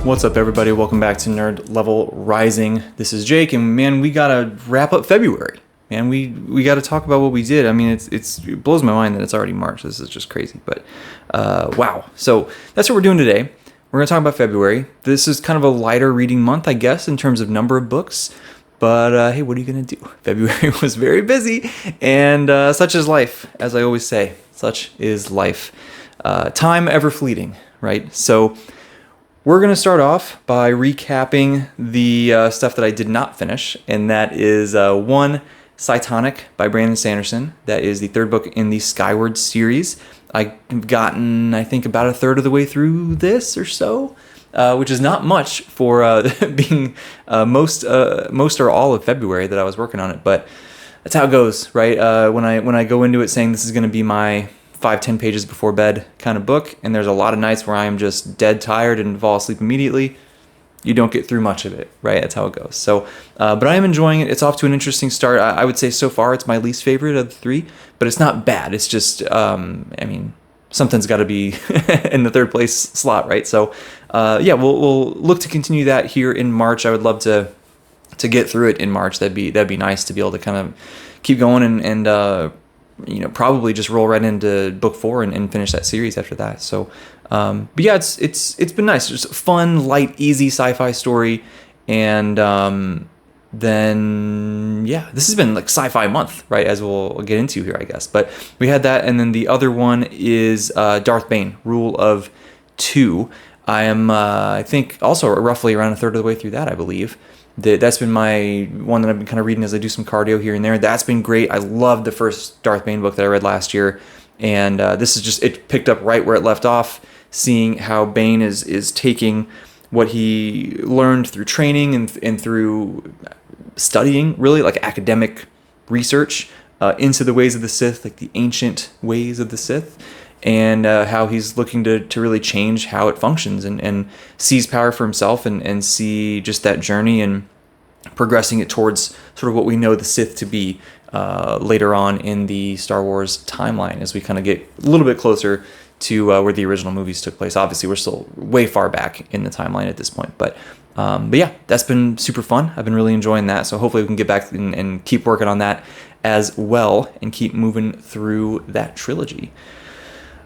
What's up, everybody? Welcome back to Nerd Level Rising. This is Jake, and man, we gotta wrap up February. Man, we gotta talk about what we did. I mean, it blows my mind that it's already March. This is just crazy, but wow. So that's what we're doing today. We're gonna talk about February. This is kind of a lighter reading month, I guess, in terms of number of books. But hey, what are you gonna do? February was very busy, and such is life, as I always say. Such is life. Time ever fleeting, right? So we're going to start off by recapping the stuff that I did not finish, and that is one, Cytonic by Brandon Sanderson. That is the third book in the Skyward series. I've gotten, I think, about a third of the way through this or so, which is not much for being most or all of February that I was working on it, but that's how it goes, right? When I go into it saying this is going to be my 5-10 pages before bed kind of book, and there's a lot of nights where I am just dead tired and fall asleep immediately, you don't get through much of it, right? That's how it goes. So, but I am enjoying it. It's off to an interesting start. I would say so far it's my least favorite of the three, but it's not bad. It's just, I mean, something's got to be in the third place slot, right? So, yeah, we'll look to continue that here in March. I would love to get through it in March. That'd be nice to be able to kind of keep going and probably just roll right into book 4 and finish that series after that. So, but yeah, it's been nice. Just a fun, light, easy sci-fi story. And then, yeah, this has been like sci-fi month, right? As we'll get into here, I guess. But we had that. And then the other one is Darth Bane, Rule of 2. I am, I think, also roughly around a third of the way through that, I believe. That's been my one that I've been kind of reading as I do some cardio here and there. That's been great. I loved the first Darth Bane book that I read last year. And this is just, it picked up right where it left off, seeing how Bane is taking what he learned through training and through studying, really, like academic research, into the ways of the Sith, like the ancient ways of the Sith. And how he's looking to really change how it functions and seize power for himself and see just that journey and progressing it towards sort of what we know the Sith to be later on in the Star Wars timeline as we kind of get a little bit closer to where the original movies took place. Obviously, we're still way far back in the timeline at this point. But yeah, that's been super fun. I've been really enjoying that. So hopefully we can get back and keep working on that as well and keep moving through that trilogy.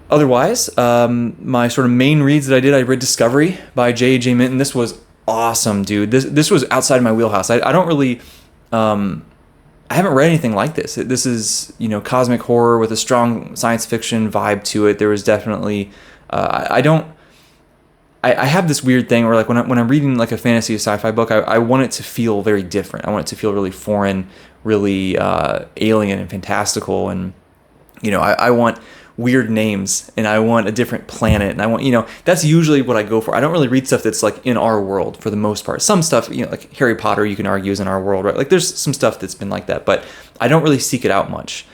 Otherwise, my sort of main reads that I read Discovery by J.J. Minton. This was awesome, dude. This was outside of my wheelhouse. I don't really, I haven't read anything like this. This is, cosmic horror with a strong science fiction vibe to it. There was definitely, I have this weird thing where like when I'm reading like a fantasy or sci-fi book, I want it to feel very different. I want it to feel really foreign, really alien and fantastical. And, I want weird names and I want a different planet and I want, that's usually what I go for. I don't really read stuff that's like in our world for the most part. Some stuff, like Harry Potter, you can argue is in our world, right? Like there's some stuff that's been like that, but I don't really seek it out much.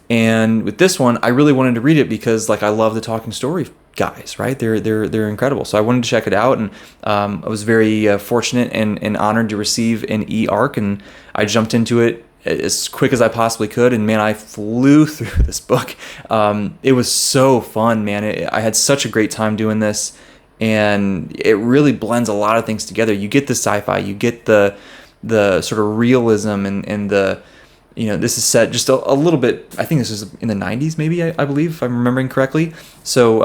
And with this one, I really wanted to read it because like I love the Talking Story guys, right? They're incredible. So I wanted to check it out, and I was very fortunate and honored to receive an e-arc, and I jumped into it as quick as I possibly could, and man, I flew through this book. It was so fun, man. I had such a great time doing this, and it really blends a lot of things together. You get the sci-fi, you get the sort of realism, and the, this is set just a little bit, I think this is in the 90s maybe, I believe, if I'm remembering correctly. So,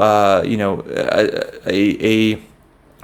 a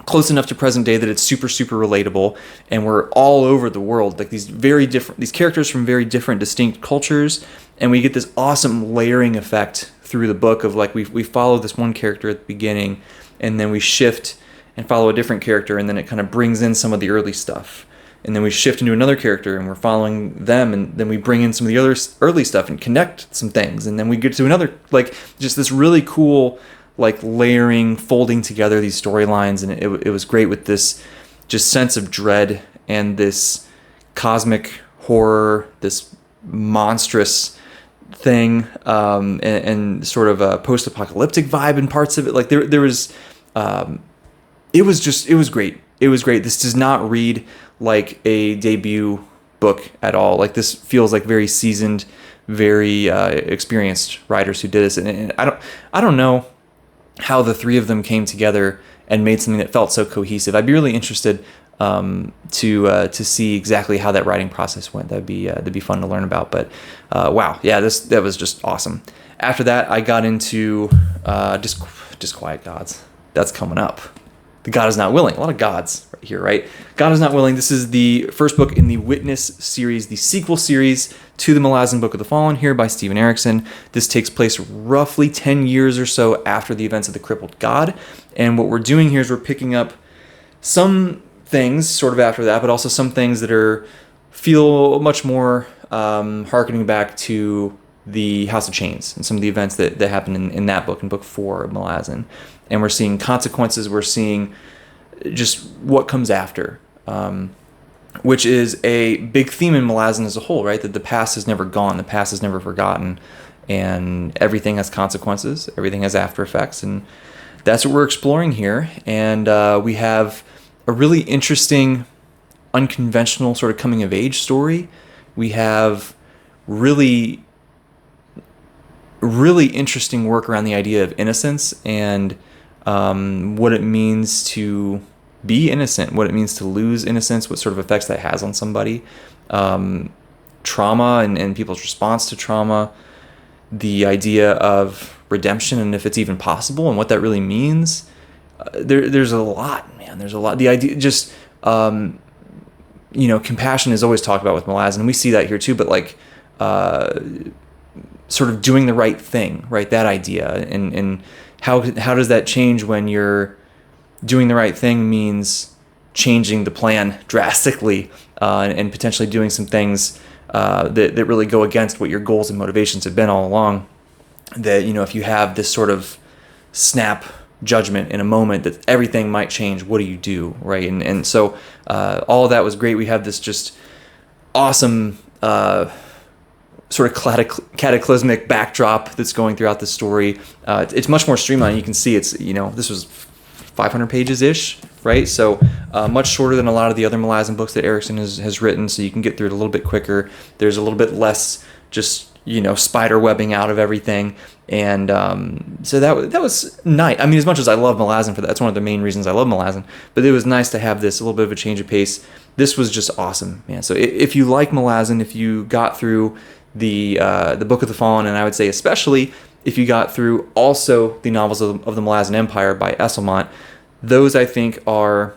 close enough to present day that it's super, super relatable, and we're all over the world, like these characters from very different, distinct cultures, and we get this awesome layering effect through the book of like we follow this one character at the beginning, and then we shift and follow a different character, and then it kind of brings in some of the early stuff, and then we shift into another character and we're following them, and then we bring in some of the other early stuff and connect some things, and then we get to another, like just this really cool like layering, folding together these storylines, and it was great with this just sense of dread and this cosmic horror, this monstrous thing, and sort of a post-apocalyptic vibe in parts of it. Like there was, it was great. It was great. This does not read like a debut book at all. Like this feels like very seasoned, very experienced writers who did this, and I don't know how the three of them came together and made something that felt so cohesive. I'd be really interested to see exactly how that writing process went. That'd be fun to learn about. But wow, yeah, that was just awesome. After that, I got into Disquiet Gods. That's coming up. The God is Not Willing. A lot of gods right here, right? God is Not Willing. This is the first book in the Witness series, the sequel series to the Malazan Book of the Fallen here by Steven Erikson. This takes place roughly 10 years or so after the events of the Crippled God. And what we're doing here is we're picking up some things sort of after that, but also some things that feel much more harkening back to the House of Chains and some of the events that happened in that book, in book 4 of Malazan. And we're seeing consequences, we're seeing just what comes after, which is a big theme in Malazan as a whole, right? That the past is never gone, the past is never forgotten, and everything has consequences, everything has after effects, and that's what we're exploring here. And we have a really interesting, unconventional sort of coming of age story. We have really interesting work around the idea of innocence and what it means to be innocent, what it means to lose innocence, what sort of effects that has on somebody, trauma and people's response to trauma, the idea of redemption and if it's even possible and what that really means. There's a lot, man. There's a lot. The idea, just compassion is always talked about with Malazan, and we see that here too. But like, sort of doing the right thing, right? That idea, and how does that change when you're doing the right thing means changing the plan drastically, and potentially doing some things that really go against what your goals and motivations have been all along. That, if you have this sort of snap judgment in a moment that everything might change, what do you do, right? And so all of that was great. We have this just awesome sort of cataclysmic backdrop that's going throughout the story. It's much more streamlined. You can see it's, this was 500 pages ish, right? So much shorter than a lot of the other Malazan books that Erikson has written, so you can get through it a little bit quicker. There's a little bit less just spider webbing out of everything. And so that was nice. I mean, as much as I love Malazan for that, that's one of the main reasons I love Malazan, but it was nice to have this, a little bit of a change of pace. This was just awesome, man. So if you like Malazan, if you got through the Book of the Fallen, and I would say especially if you got through also the novels of the Malazan Empire by Esselmont, those I think are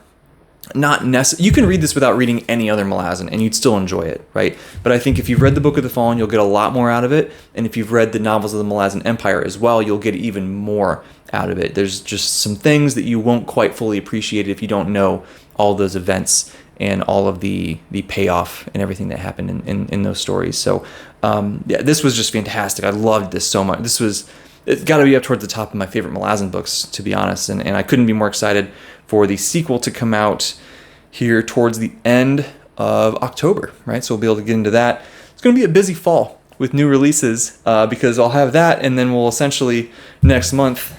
not necessary. You can read this without reading any other Malazan and you'd still enjoy it, right? But I think if you've read the Book of the Fallen, you'll get a lot more out of it. And if you've read the novels of the Malazan Empire as well, you'll get even more out of it. There's just some things that you won't quite fully appreciate if you don't know all those events and all of the payoff and everything that happened in those stories. So yeah, this was just fantastic. I loved this so much. It's got to be up towards the top of my favorite Malazan books, to be honest. And I couldn't be more excited for the sequel to come out here towards the end of October, right? So we'll be able to get into that. It's going to be a busy fall with new releases because I'll have that, and then we'll essentially next month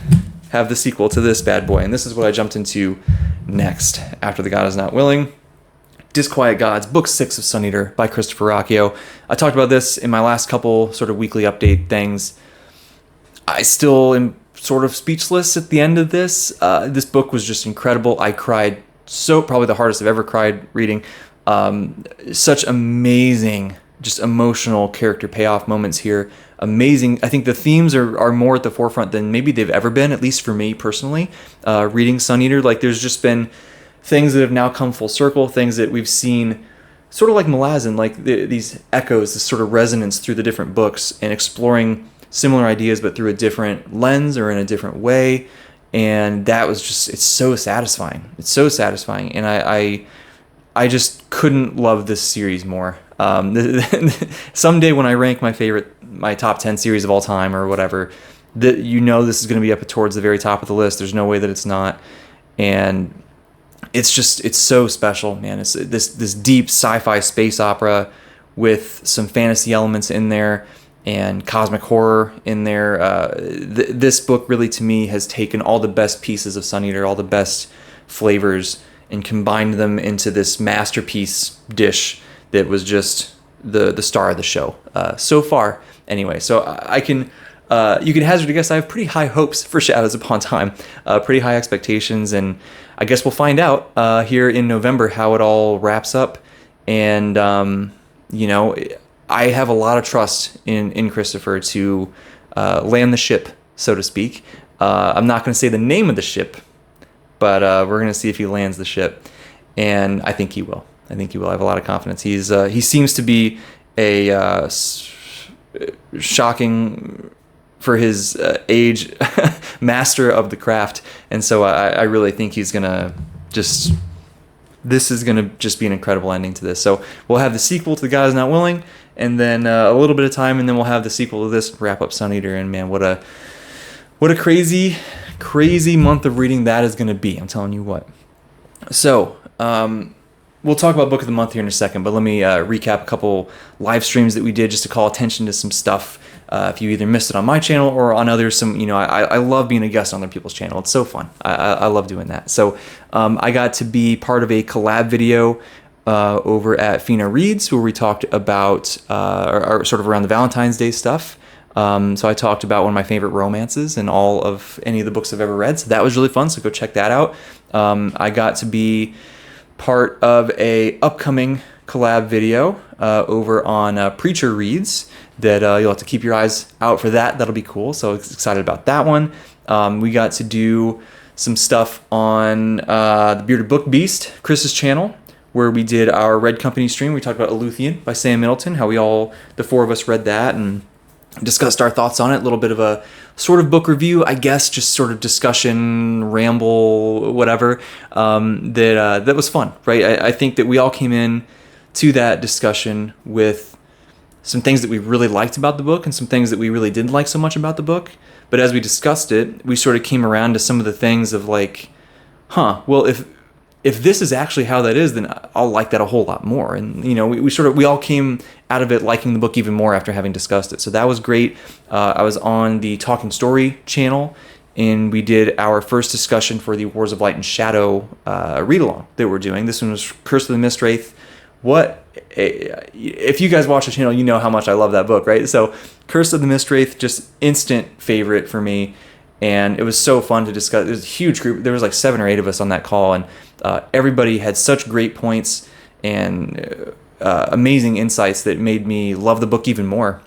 have the sequel to this bad boy. And this is what I jumped into next after The God is Not Willing. Disquiet Gods, Book 6 of Sun Eater by Christopher Ruocchio. I talked about this in my last couple sort of weekly update things. I still am sort of speechless at the end of this. This book was just incredible. I cried probably the hardest I've ever cried reading. Such amazing, just emotional character payoff moments here. Amazing. I think the themes are more at the forefront than maybe they've ever been, at least for me personally. Reading Sun Eater, like there's just been things that have now come full circle, things that we've seen sort of like Malazan, like these echoes, this sort of resonance through the different books and exploring similar ideas but through a different lens or in a different way. And that was just, it's so satisfying. It's so satisfying. And I just couldn't love this series more. Someday when I rank my top 10 series of all time or whatever, this is going to be up towards the very top of the list. There's no way that it's not. And it's so special, man. It's this deep sci-fi space opera with some fantasy elements in there and cosmic horror in there. This book really, to me, has taken all the best pieces of Sun Eater, all the best flavors, and combined them into this masterpiece dish that was just the star of the show so far. Anyway, so I can you can hazard a guess I have pretty high hopes for Shadows Upon Time, pretty high expectations, and I guess we'll find out here in November how it all wraps up. And I have a lot of trust in Christopher to land the ship, so to speak. I'm not going to say the name of the ship, but we're going to see if he lands the ship, and I think he will. I have a lot of confidence. He seems to be a shocking for his age master of the craft, and so I really think he's gonna just. This is gonna just be an incredible ending to this. So we'll have the sequel to The God Is Not Willing, and then a little bit of time, and then we'll have the sequel to this, wrap up Sun Eater. And man, what a crazy month of reading that is gonna be. I'm telling you what. So we'll talk about Book of the Month here in a second, but let me recap a couple live streams that we did just to call attention to some stuff. If you either missed it on my channel or on others, I love being a guest on other people's channel. It's so fun. I love doing that. So I got to be part of a collab video over at Fina Reads, where we talked about or sort of around the Valentine's Day stuff. So I talked about one of my favorite romances in all of any of the books I've ever read. So that was really fun. So go check that out. I got to be part of a upcoming collab video over on Preacher Reads that you'll have to keep your eyes out for that. That'll be cool. So excited about that one. We got to do some stuff on the Bearded Book Beast, Chris's channel, where we did our Red Company stream. We talked about Aleuthian by Sam Middleton, how the four of us read that and discussed our thoughts on it. A little bit of a sort of book review, I guess, just sort of discussion, ramble, whatever. That was fun, right? I think that we all came in to that discussion with some things that we really liked about the book and some things that we really didn't like so much about the book. But as we discussed it, we sort of came around to some of the things of like, well, if this is actually how that is, then I'll like that a whole lot more. And, we all came out of it liking the book even more after having discussed it. So that was great. I was on the Talking Story channel, and we did our first discussion for the Wars of Light and Shadow read-along that we're doing. This one was Curse of the Mistwraith. If you guys watch the channel, you know how much I love that book, right? So Curse of the Mistwraith, just instant favorite for me. And it was so fun to discuss. It was a huge group. There was like 7 or 8 of us on that call, and everybody had such great points and amazing insights that made me love the book even more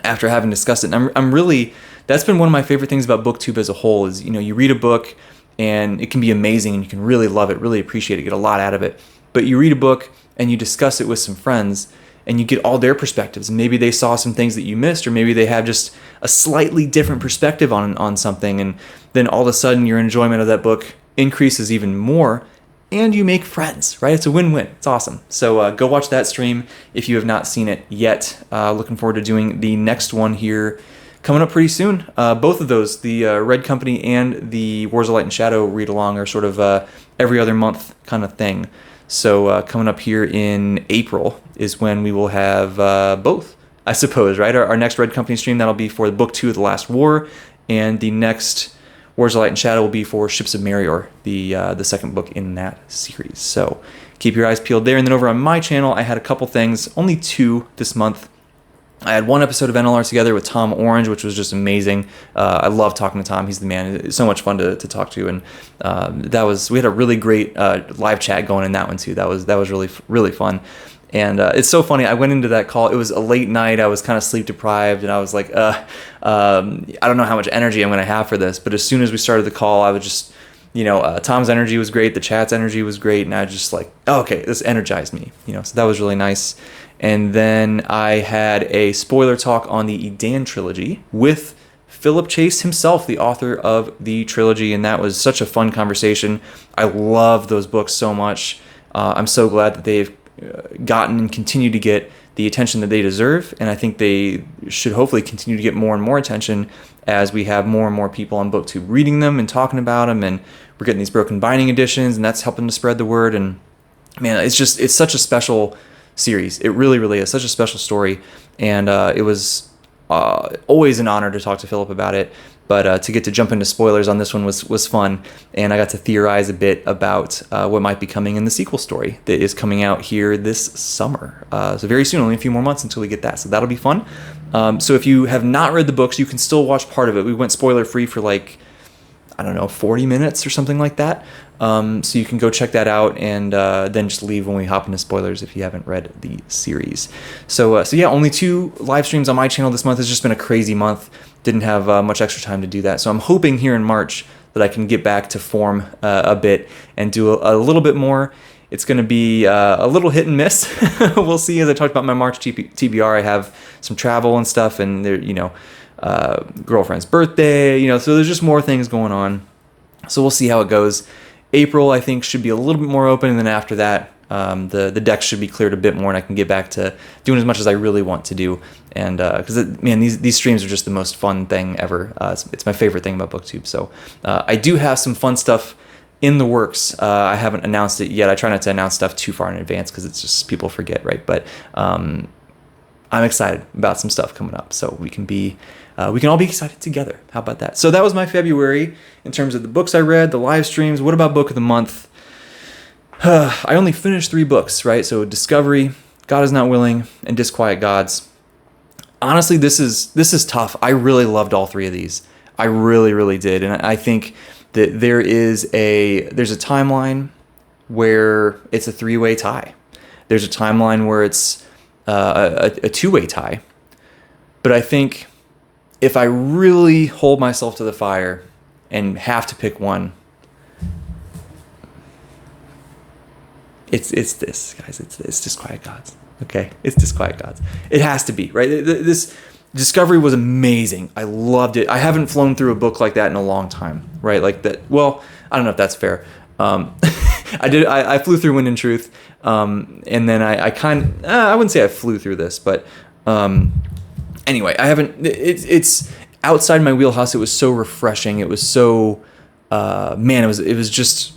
after having discussed it. And I'm really, that's been one of my favorite things about BookTube as a whole is, you read a book and it can be amazing and you can really love it, really appreciate it, get a lot out of it. But you read a book and you discuss it with some friends and you get all their perspectives. And maybe they saw some things that you missed, or maybe they have just a slightly different perspective on something. And then all of a sudden your enjoyment of that book increases even more and you make friends, right? It's a win-win. It's awesome. So go watch that stream if you have not seen it yet. Looking forward to doing the next one here coming up pretty soon. Both of those, the Red Company and the Wars of Light and Shadow read-along, are sort of every other month kind of thing. So coming up here in April is when we will have both, I suppose, right? Our next Red Company stream, that'll be for Book 2 of The Last War, and the next Wars of Light and Shadow will be for Ships of Merior, the second book in that series. So keep your eyes peeled there. And then over on my channel, I had a couple things, only 2 this month. I had 1 episode of NLR Together with Tom Orange, which was just amazing. I love talking to Tom. He's the man. It's so much fun to talk to, and we had a really great live chat going in that one too. That was really really fun, and it's so funny. I went into that call. It was a late night. I was kind of sleep deprived, and I was like, I don't know how much energy I'm going to have for this. But as soon as we started the call, I was just, Tom's energy was great. The chat's energy was great, and I was just like, oh, okay, this energized me. So that was really nice. And then I had a spoiler talk on the Edan trilogy with Philip Chase himself, the author of the trilogy, and that was such a fun conversation. I love those books so much. I'm so glad that they've gotten and continue to get the attention that they deserve, and I think they should hopefully continue to get more and more attention as we have more and more people on BookTube reading them and talking about them, and we're getting these broken binding editions, and that's helping to spread the word. And man, it's such a special series. It really, really is such a special story, and it was always an honor to talk to Philip about it. But to get to jump into spoilers on this one was fun, and I got to theorize a bit about what might be coming in the sequel story that is coming out here this summer. So very soon, only a few more months until we get that. So that'll be fun. So if you have not read the books, you can still watch part of it. We went spoiler free for like, I don't know, 40 minutes or something like that. So you can go check that out, and then just leave when we hop into spoilers if you haven't read the series. So yeah, only 2 live streams on my channel this month. It's just been a crazy month. Didn't have much extra time to do that. So I'm hoping here in March that I can get back to form a bit and do a little bit more. It's going to be a little hit and miss. We'll see. As I talked about my March TBR, I have some travel and stuff, and there, girlfriend's birthday, so there's just more things going on. So we'll see how it goes. April, I think, should be a little bit more open, and then after that, the deck should be cleared a bit more, and I can get back to doing as much as I really want to do. And because these streams are just the most fun thing ever. It's my favorite thing about BookTube. So I do have some fun stuff in the works. I haven't announced it yet. I try not to announce stuff too far in advance because it's just people forget, right? But I'm excited about some stuff coming up, so we can all be excited together. How about that? So that was my February in terms of the books I read, the live streams. What about book of the month? I only finished 3 books, right? So Discovery, God is Not Willing, and Disquiet Gods. Honestly, this is tough. I really loved all 3 of these. I really, really did. And I think that there's a timeline where it's a 3-way tie. There's a timeline where it's a 2-way tie. But I think if I really hold myself to the fire and have to pick one, it's this, guys. It's Disquiet Gods. Okay, it's Disquiet Gods. It has to be, right? This Discovery was amazing. I loved it. I haven't flown through a book like that in a long time, right? Like that. Well, I don't know if that's fair. I flew through Wind and Truth, and then I wouldn't say I flew through this, but anyway, I haven't. It's outside my wheelhouse. It was so refreshing. It was so it was just.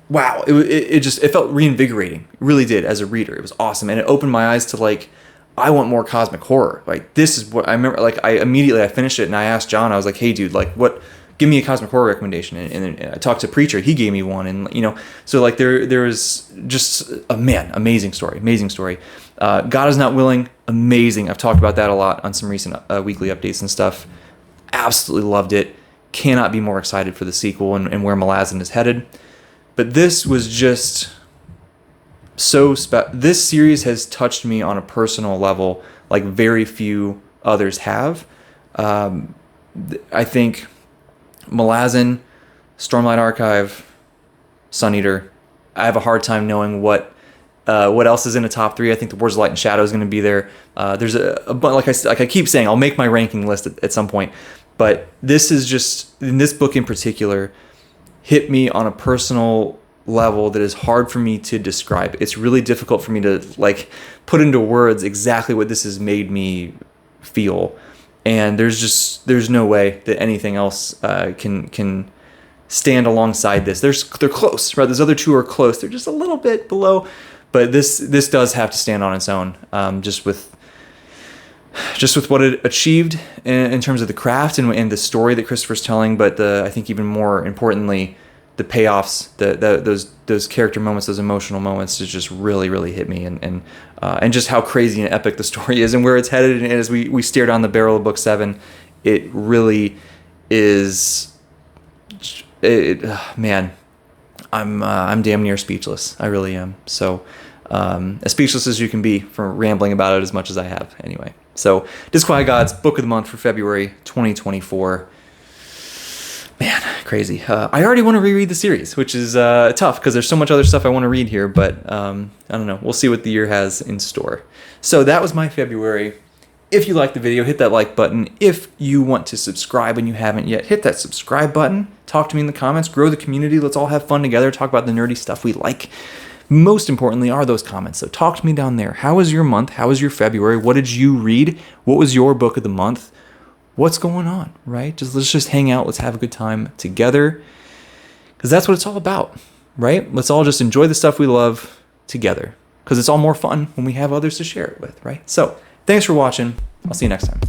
Wow, it felt reinvigorating. It really did as a reader. It was awesome, and it opened my eyes to like, I want more cosmic horror. Like this is what I remember. Like I finished it, and I asked John. I was like, hey, dude, like what? Give me a cosmic horror recommendation. And I talked to Preacher. He gave me one, and so like there was just amazing story. God is Not Willing, amazing. I've talked about that a lot on some recent weekly updates and stuff. Absolutely loved it. Cannot be more excited for the sequel and where Malazan is headed. But this was just so this series has touched me on a personal level like very few others have. I think Malazan, Stormlight Archive, Sun Eater. I have a hard time knowing what else is in the top 3. I think the Wars of Light and Shadow is going to be there. There's like I keep saying, I'll make my ranking list at some point. But this is just, in this book in particular, hit me on a personal level that is hard for me to describe. It's really difficult for me to like put into words exactly what this has made me feel. And there's no way that anything else can stand alongside this. They're close, right? Those other 2 are close. They're just a little bit below, but this does have to stand on its own. Just with what it achieved in terms of the craft and the story that Christopher's telling, but I think even more importantly, the payoffs, those character moments, those emotional moments, just really, really hit me, and just how crazy and epic the story is and where it's headed. And as we stare down the barrel of book 7, it really is. Man, I'm damn near speechless. I really am. So as speechless as you can be from rambling about it as much as I have. Anyway, so Disquiet Gods, book of the month for February 2024. Man, crazy. I already want to reread the series, which is tough because there's so much other stuff I want to read here, but I don't know. We'll see what the year has in store. So that was my February. If you liked the video, hit that like button. If you want to subscribe and you haven't yet, hit that subscribe button. Talk to me in the comments. Grow the community. Let's all have fun together. Talk about the nerdy stuff we like. Most importantly are those comments. So talk to me down there. How was your month? How was your February? What did you read? What was your book of the month? What's going on, right? Let's just hang out. Let's have a good time together, because that's what it's all about, right? Let's all just enjoy the stuff we love together, because it's all more fun when we have others to share it with, right? So thanks for watching. I'll see you next time.